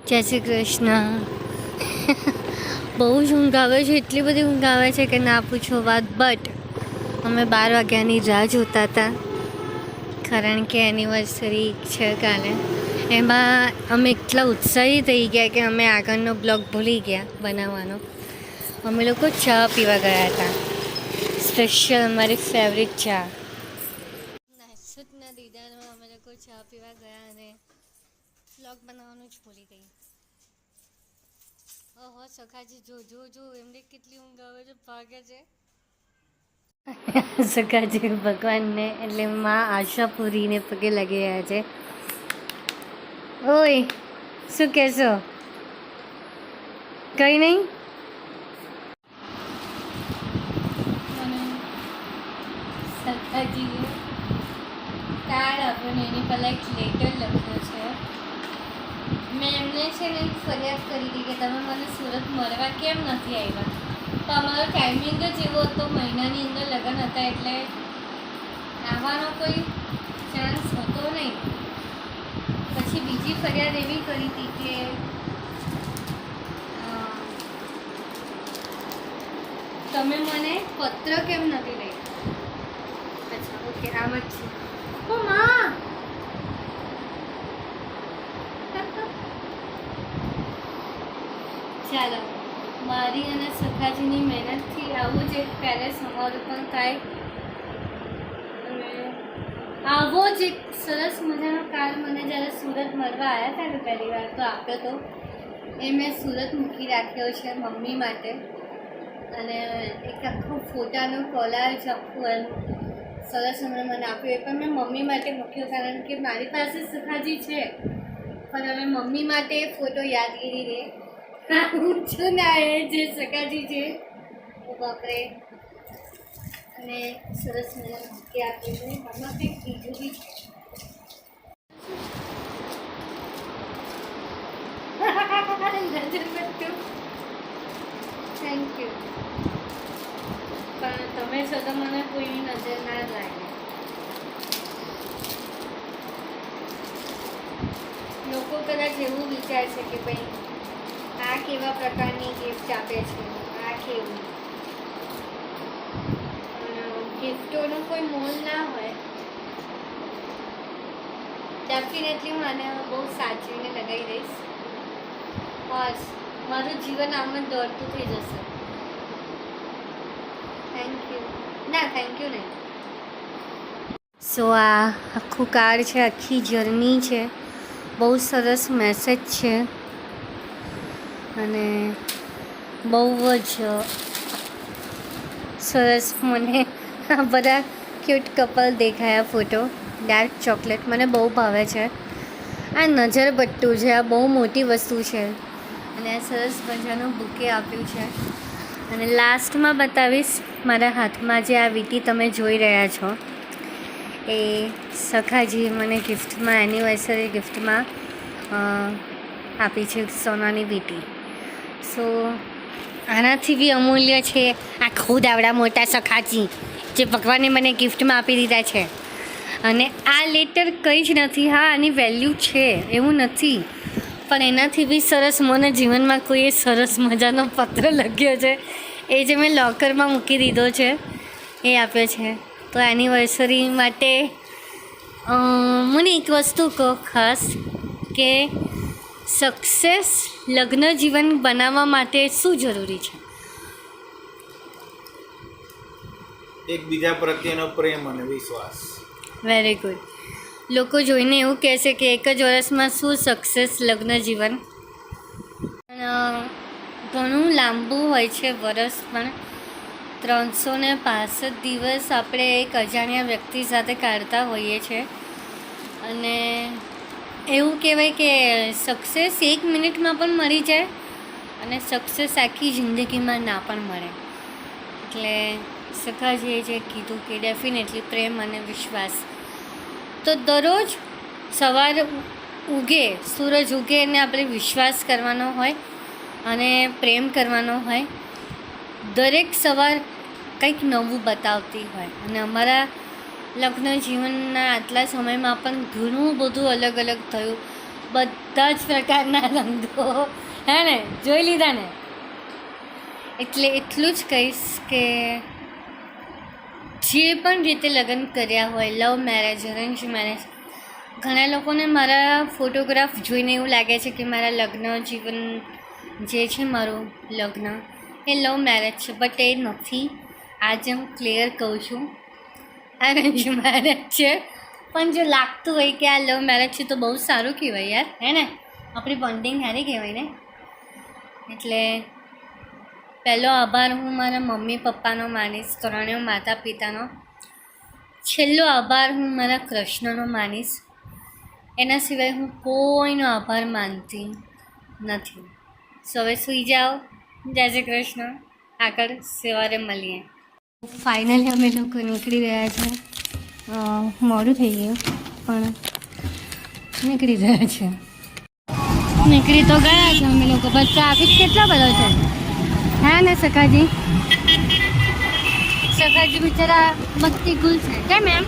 જય શ્રી કૃષ્ણ. બહુ જ ઊંઘ આવે છે, એટલી બધી ઊંઘ આવે છે કે ના પૂછો વાત. બટ અમે 12 વાગ્યાની રાહ જોતા હતા, કારણ કે એનિવર્સરી છે કાલે. એમાં અમે એટલા ઉત્સાહી થઈ ગયા કે અમે આગળનો બ્લોગ ભૂલી ગયા બનાવવાનો. અમે લોકો ચા પીવા ગયા હતા, સ્પેશિયલ અમારી ફેવરિટ ચા. નાસુદના દીદારમાં અમે લોકો ચા પીવા ગયા અને બ્લોગ બનાવવાનું જ ભૂલી ગઈ. ઓહો સખાજી, જો જો જો એમને કેટલી ઊંઘ આવે છે, ભાગે છે. સખાજી ભગવાનને એટલે માં આશાપુરીને પગે લાગી રહ્યા છે. ઓય શું કહેશો? કંઈ નહીં. સખાજીએ કાર્ડ આપ્યો ને એની પહેલાં એક લેટર લખ્યો છે. મેં એમને છે ને ફરિયાદ કરી હતી કે તમે મને સુરત મળવા કેમ નથી આવ્યા, તો અમારો ટાઈમિંગ જ એવો હતો, મહિનાની અંદર લગ્ન હતા એટલે આવવાનો કોઈ ચાન્સ હતો નહીં. પછી બીજી ફરિયાદ એવી કરી હતી કે તમે મને પત્ર કેમ નથી લઈ. અચ્છા ઓકે, આમ જ છે. ઓ માં ચાલો, મારી અને સખાજીની મહેનતથી આવું જ એક પેલેસ અમારું પણ થાય અને આવો જ એક સરસ મજાનો કાર મને જ્યારે સુરત મળવા આવ્યા હતા ને પહેલી વાર તો આપ્યો તો એ મેં સુરત મૂકી રાખ્યો છે મમ્મી માટે. અને એક આખો ફોટાનો કોલાજ આખું એમ સરસ મને આપ્યું, એ પણ મેં મમ્મી માટે મૂક્યો કારણ કે મારી પાસે સખાજી છે પણ હવે મમ્મી માટે ફોટો યાદગીરી રહે. હું છું ને એ જે સખાજી છે એ બાપરે. અને સરસ મજાનું મૂકી આપ્યું છે. આમાં કંઈક બીજું બી છે. Thank you. પણ તમે છો તો મને કોઈની નજર ના લાગે. લોકો કદાચ એવું વિચારશે કે ભાઈ આ કેવા પ્રકારની ગિફ્ટ આપે છે, આ કેવું. ગિફ્ટોનો કોઈ મોલ ના હોય. ડેફિનેટલી હું આને બહુ સાચવીને લગાવી દઈશ. બસ મારું જીવન આમ જ દોડતું થઈ જશે. Thank you. ના થેન્ક યુ નહીં. સો આ આખું કાર્ડ છે, આખી જર્ની છે. બહુ સરસ મેસેજ છે અને બહુ જ સરસ. મને આ બધા ક્યુટ કપલ દેખાયા ફોટો. ડાર્ક ચોકલેટ મને બહુ ભાવે છે. આ નજરબટ્ટું છે, આ બહુ મોટી વસ્તુ છે અને આ સરસ મજાનું બુકે આપ્યું છે. અને લાસ્ટમાં બતાવીશ મારા હાથમાં જે આ વીંટી તમે જોઈ રહ્યા છો એ સખાજી મને ગિફ્ટમાં, એનિવર્સરી ગિફ્ટમાં આપી છે, સોનાની વીંટી. સો આનાથી બી અમૂલ્ય છે આ ખુદ આવડા મોટા સખાજી જે ભગવાને મને ગિફ્ટમાં આપી દીધા છે. અને આ લેટર કંઈ જ નથી. હા આની વેલ્યુ છે એવું નથી, પણ એનાથી બી સરસ મને જીવનમાં કોઈએ સરસ મજાનો પત્ર લખ્યો છે એ જે મેં લોકરમાં મૂકી દીધો છે એ આપ્યો છે. તો એનિવર્સરી માટે મને એક વસ્તુ કહો ખાસ કે સક્સેસ લગ્ન જીવન બનાવવા માટે શું જરૂરી છે? એકબીજા પ્રત્યેનો પ્રેમ અને વિશ્વાસ. Very good. લોકો જોઈને એવું કહેશે કે એક જ વર્ષમાં શું સક્સેસ લગ્ન જીવન. ઘણું લાંબુ હોય છે વરસ, પણ 365 દિવસ આપણે એક અજાણ્યા વ્યક્તિ સાથે કાઢતા હોઈએ છીએ. અને એવું કહેવાય કે સક્સેસ 1 મિનિટમાં પણ મળી જાય અને સક્સેસ આખી જિંદગીમાં ના પણ મળે. એટલે સખાજીએ જે કીધું કે ડેફિનેટલી પ્રેમ અને વિશ્વાસ. તો દરરોજ સવાર ઉગે, સૂરજ ઉગે અને આપણે વિશ્વાસ કરવાનો હોય અને પ્રેમ કરવાનો હોય. દરેક સવાર કંઈક નવું બતાવતી હોય અને અમારા લગ્ન જીવનના આટલા સમયમાં પણ ઘણું બધું અલગ અલગ થયું. બધા જ પ્રકારના રંગો હે ને જોઈ લીધા ને. એટલે એટલું જ કહીશ કે જે પણ રીતે લગ્ન કર્યા હોય, લવ મેરેજ, અરેન્જ મેરેજ, ઘણા લોકોને મારા ફોટોગ્રાફ જોઈને એવું લાગે છે કે મારા લગ્ન જીવન જે છે મારું લગ્ન એ લવ મેરેજ છે, બટ એ નથી. આજે હું ક્લિયર કહું છું અરેન્જ મેરેજ છે. પણ જો લાગતું હોય કે આ લવ મેરેજ છે તો બહુ સારું કહેવાય યાર, હે ને? આપણી બોન્ડિંગ સારી કહેવાય ને. એટલે પહેલો આભાર હું મારા મમ્મી પપ્પાનો માનીશ, ત્રણેય માતા પિતાનો. છેલ્લો આભાર હું મારા કૃષ્ણનો માનીશ. એના સિવાય હું કોઈનો આભાર માનતી નથી. સો હવે સૂઈ જાઓ. જય શ્રી કૃષ્ણ. આગળ સવારે મળીએ. ફાઇનલી અમે લોકો નીકળી રહ્યા છે. મોડું થઈ ગયું પણ નીકળી રહ્યા છે. નીકળી તો ગયા છે અમે લોકો, પણ ટ્રાફિક કેટલા બધો છે હે ને સખાજી? સખાજી બિચારા મસ્તી ગુલ છે. કેમ એમ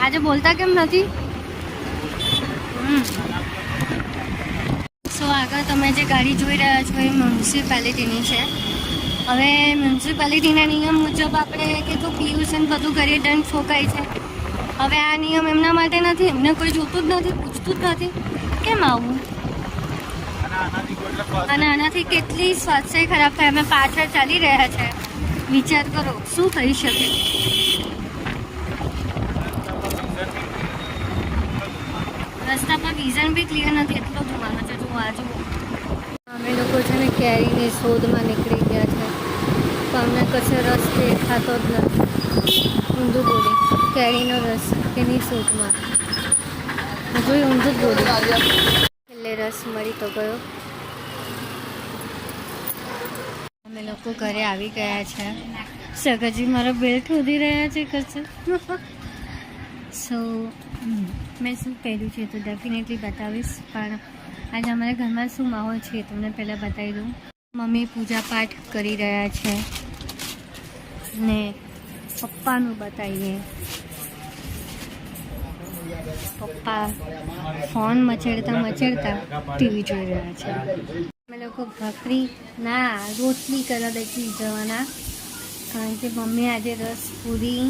આજે બોલતા કેમ નથી? સો આગળ તમે જે ગાડી જોઈ રહ્યા છો એ મ્યુનિસિપાલિટીની છે. હવે મ્યુનિસિપાલિટીના નિયમ મુજબ આપણે કેટલું પીયુસન બધું કરીએ દંડ ઠોકાય છે. હવે આ નિયમ એમના માટે નથી, એમને કોઈ જોતું જ નથી, પૂછતું જ નથી. કેમ આવું? અને આનાથી કેટલી સ્વાસ્થ્ય ખરાબ થાય. અમે પાછળ ચાલી રહ્યા છે, વિચાર કરો શું થઈ શકે. રસ્તા પર વિઝન બી ક્લિયર નથી, એટલો ધુમાડો છે. જુઓ આ જુઓ. અમે લોકો છે ને કેરીની શોધમાં નીકળી ગયા છે, તો અમને કશે રસ દેખાતો જ નથી. ઊંધું બોલી કેરીનો રસ એની શોધમાં જોઈ, ઊંધું જ બોલી. એટલે રસ મળી તો ગયો. અમે લોકો ઘરે આવી ગયા છે. સગાજી મારો બેલ્ટ શોધી રહ્યા છે કશે. સો મેં શું કર્યું છે તો ડેફિનેટલી બતાવીશ, પણ આજે અમારા ઘરમાં શું માહોલ છે એ તમને પહેલાં બતાવી દઉં. મમ્મી પૂજા પાઠ કરી રહ્યા છે ને પપ્પાનું બતાવીએ. પપ્પા ફોન મચેડતા ટીવી જોઈ રહ્યા છે. અમે લોકો ભાખરી ના રોટલી કરવા બેસી જવાના, કારણ કે મમ્મી આજે રસ પૂરી,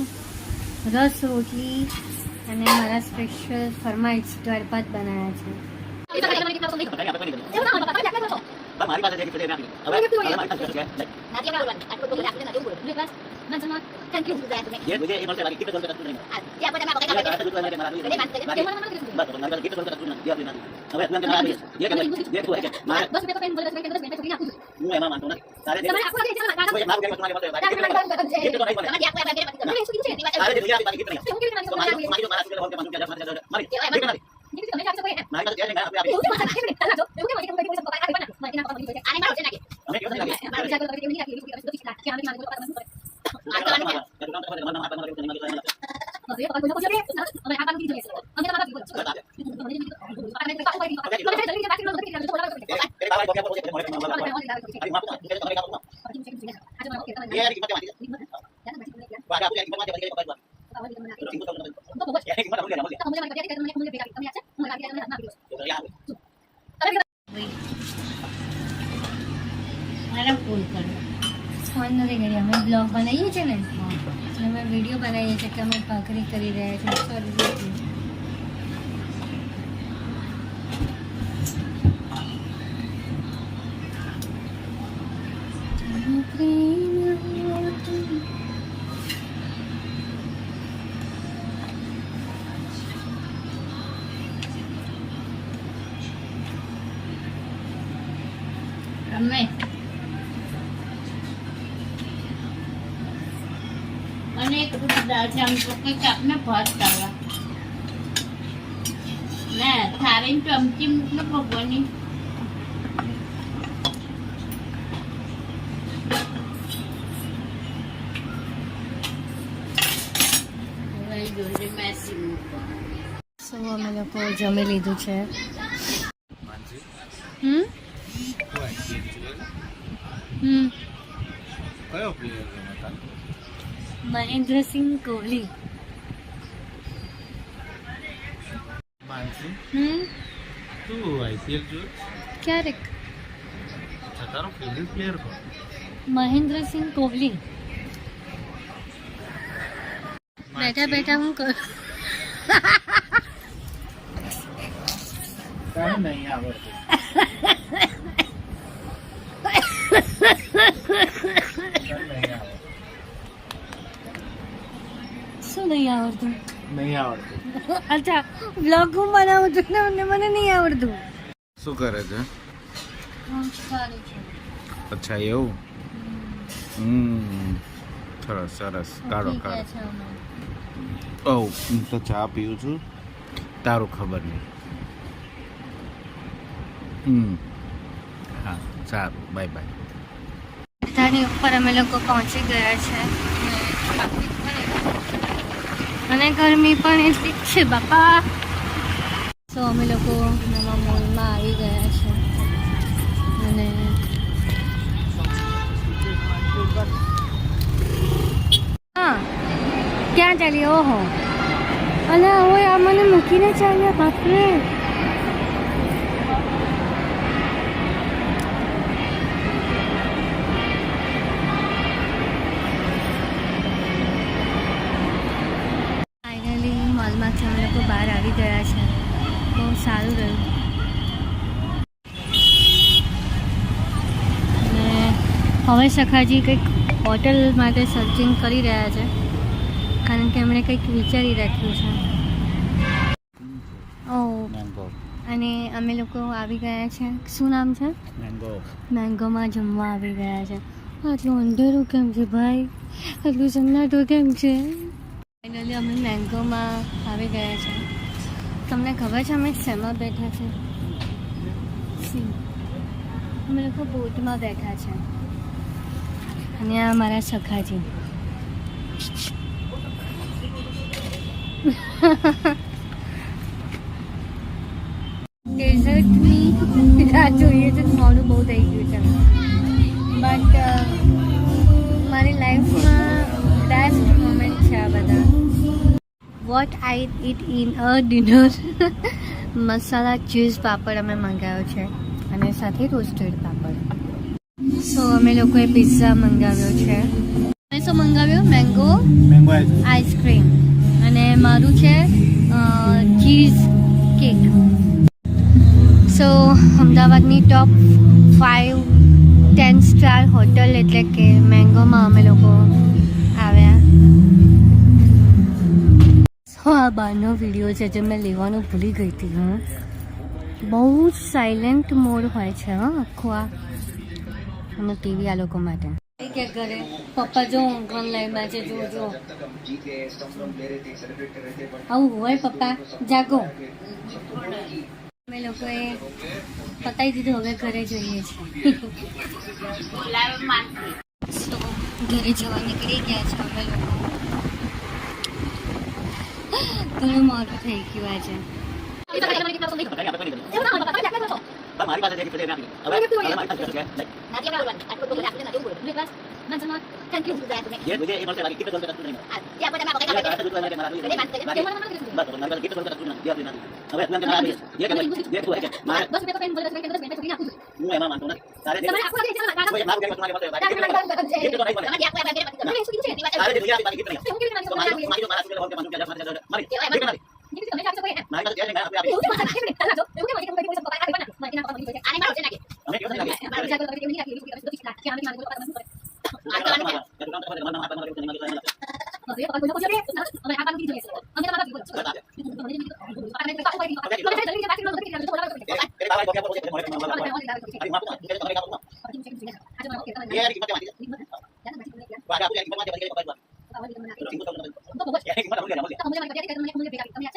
રસ રોટલી અને મારા સ્પેશિયલ ફરમાઈશ દાળ ભાત બનાવ્યા છે. ફોન નથી કરી, અમે બ્લોગ બનાવીએ છીએ ને, અમે વિડીયો બનાવીએ છીએ કે અમે ભાખરી કરી રહ્યા છીએ. સોરી. અને એક દાળ છે આમ તો કંઈક આપને ભાત કરવા ને થાળી ચમચી મૂકલો ભગવાનની. સો અમે લોકો જમી લીધું છે. કયો પ્લેયર મહેન્દ્રસિંહ કોહલી. માનસી તું આઈપીએલ જો ક્યારેક તારો ફેવરેટ પ્લેયર કોણ? મહેન્દ્રસિંહ કોહલી. બેઠા બેઠા હું કરું? તને નહીં આવડતું. શું નહીં આવડતું? નહીં આવડતું. અચ્છા, બ્લોગ હું બનાવું છું ને મને નહીં આવડતું. શું કરે છે? સારું છે. અચ્છા એવું. સરસ સરસ. કાઢો કાઢો. ઓ હું તો ચા પીવું છું, તારું ખબર નહીં. હા સારું, બાય બાય. બધાની ઉપર અમે લોકો પહોંચી ગયા છે અને ગરમી પણ એટલી જ છે બાપા. તો અમે લોકો નવા મોલમાં આવી ગયા છે અને હા ક્યાં ચાલી? ઓહો અને હવે આ મને મૂકીને ચાલ્યા બાપરે. ફાઇનલી મોલમાંથી અમે લોકો બહાર આવી ગયા છે. બહુ સારું રહ્યું. અને હવે સખાજી કંઈક હોટલ માટે સર્ચિંગ કરી રહ્યા છે કારણ કે એમણે કંઈક વિચારી રાખ્યું છે. ઓહ મેંગો અને અમે લોકો આવી ગયા છે. શું નામ છે? મેંગો. મેંગોમાં જમવા આવી ગયા છે. આટલું અંધેરું કેમ છે ભાઈ? આટલું સન્નાટો કેમ છે? ફાઇનલી અમે મેંગોમાં આવી ગયા છે. તમને ખબર છે અમે શેમાં બેઠા છે? અમે લોકો બોટમાં બેઠા છે અને આ મારા સખાજી. ડેઝર્ટની રાહ જોઈએ છે. મોડું બહુ થઈ ગયું છે બટ મારી લાઈફમાં બેસ્ટ મોમેન્ટ છે આ બધા. What I eat in a dinner. Masala cheese papad અમે મંગાવ્યો છે અને સાથે રોસ્ટેડ પાપડ. સો અમે લોકોએ પિઝા મંગાવ્યો છે. તમે શું મંગાવ્યો? મેંગો મેંગો આઈસ્ક્રીમ અને મારું છે ચીઝ કેક. સો અમદાવાદની ટોપ 5-10 સ્ટાર હોટલ એટલે કે મેંગોમાં અમે લોકો આવ્યા. સો આ બહારનો વિડીયો છે જે મેં લેવાનું ભૂલી ગઈ હતી. હા બહુ જ સાયલેન્ટ મોડ હોય છે. હા આખો આ અને ટીવી આ લોકો માટે. કે ઘરે પપ્પા જો ઊંઘણ લાઈમાં છે. જો જો આવું હોય પપ્પા જાગો. અમે લોકોએ પતાવી દીધું. હવે ઘરે જઈએ છીએ. So, ઘરે જવા નીકળી ગયા છે અમે લોકો. ઘણું મોડું થઈ ગયું આજે. મારી પાસે જે છે થેન્ક યુ. ये मुझे एक बार कितने दोनों का नहीं ये आपको जमा होगा क्या दूसरा मेरे मारा बस हमारे कितने दोनों का सुनना ये अपने अब अपने मारा ये कर ये तो है मार बस मेरे को पेन बोल रहा है मैं मां मानता हूं सारे तुम्हारे आपको आगे चला कोई मार गया तुम्हारे पास ये तो नहीं बना सारे दुनिया की बात कितनी है तो मारी मारा सुन के क्या मार मारी ये मारी मारी तो क्या नहीं मैं